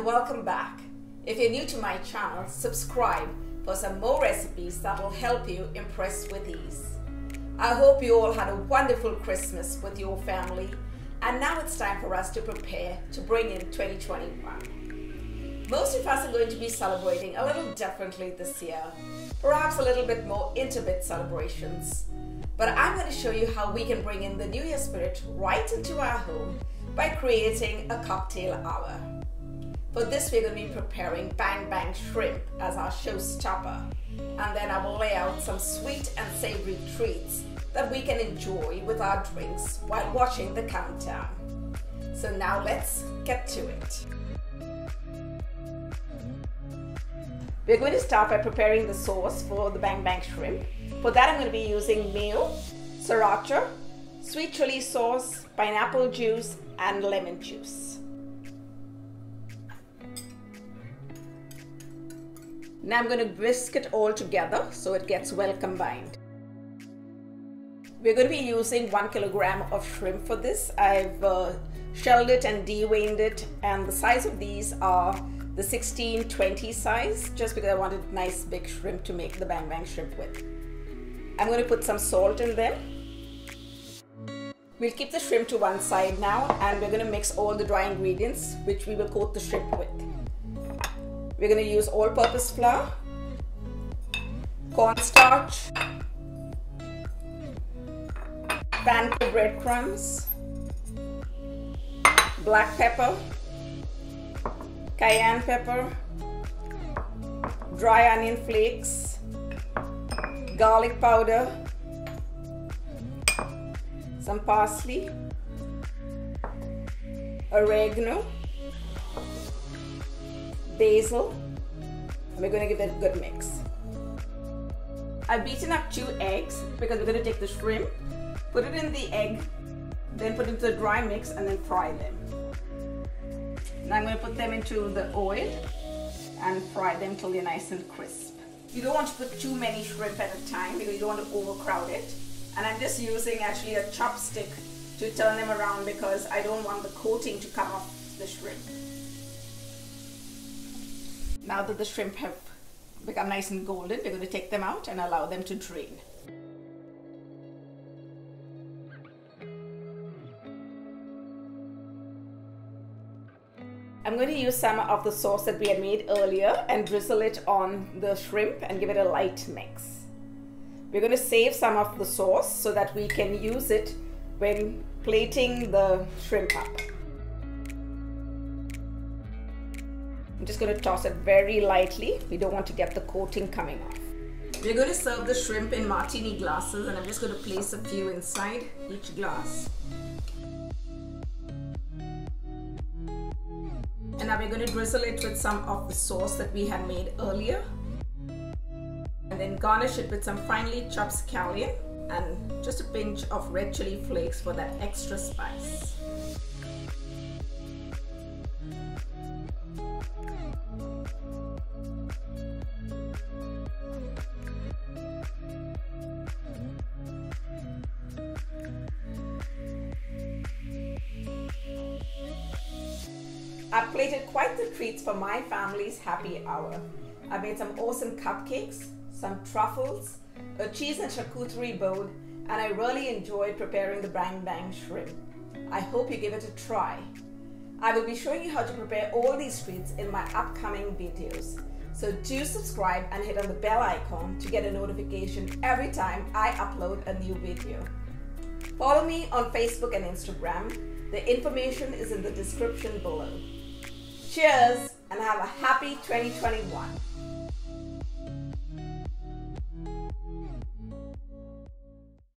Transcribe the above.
and welcome back. If you're new to my channel, subscribe for some more recipes that will help you impress with ease. I hope you all had a wonderful Christmas with your family, and now it's time for us to prepare to bring in 2021. Most of us are going to be celebrating a little differently this year, perhaps a little bit more intimate celebrations. But I'm going to show you how we can bring in the New Year spirit right into our home by creating a cocktail hour. For this, we're going to be preparing Bang Bang shrimp as our showstopper, and then I will lay out some sweet and savory treats that we can enjoy with our drinks while watching the countdown. So now let's get to it. We're going to start by preparing the sauce for the Bang Bang shrimp. For that, I'm going to be using mayo, Sriracha, sweet chili sauce, pineapple juice, and lemon juice. Now I'm going to whisk it all together so it gets well combined. We're going to be using 1 kilogram of shrimp for this. I've shelled it and deveined it, and the size of these are the 16-20 size, just because I wanted nice big shrimp to make the Bang Bang shrimp with. I'm going to put some salt in them. We'll keep the shrimp to one side now, and we're going to mix all the dry ingredients which we will coat the shrimp with. We're going to use all-purpose flour, cornstarch, Panko breadcrumbs, black pepper, cayenne pepper, dry onion flakes, garlic powder, some parsley, oregano, basil, and we're going to give it a good mix. I've beaten up 2 eggs because we're going to take the shrimp, put it in the egg, then put it into the dry mix and then fry them. Now I'm going to put them into the oil and fry them till they're nice and crisp. You don't want to put too many shrimp at a time because you don't want to overcrowd it. And I'm just using actually a chopstick to turn them around because I don't want the coating to come off the shrimp. Now that the shrimp have become nice and golden, we're going to take them out and allow them to drain. I'm going to use some of the sauce that we had made earlier and drizzle it on the shrimp and give it a light mix. We're going to save some of the sauce so that we can use it when plating the shrimp up. I'm just going to toss it very lightly. We don't want to get the coating coming off. We're going to serve the shrimp in martini glasses, and I'm just going to place a few inside each glass. And now we're going to drizzle it with some of the sauce that we had made earlier. And then garnish it with some finely chopped scallion and just a pinch of red chili flakes for that extra spice. I've plated quite the treats for my family's happy hour. I made some awesome cupcakes, some truffles, a cheese and charcuterie board, and I really enjoyed preparing the Bang Bang shrimp. I hope you give it a try. I will be showing you how to prepare all these treats in my upcoming videos. So do subscribe and hit on the bell icon to get a notification every time I upload a new video. Follow me on Facebook and Instagram. The information is in the description below. Cheers and have a happy 2021.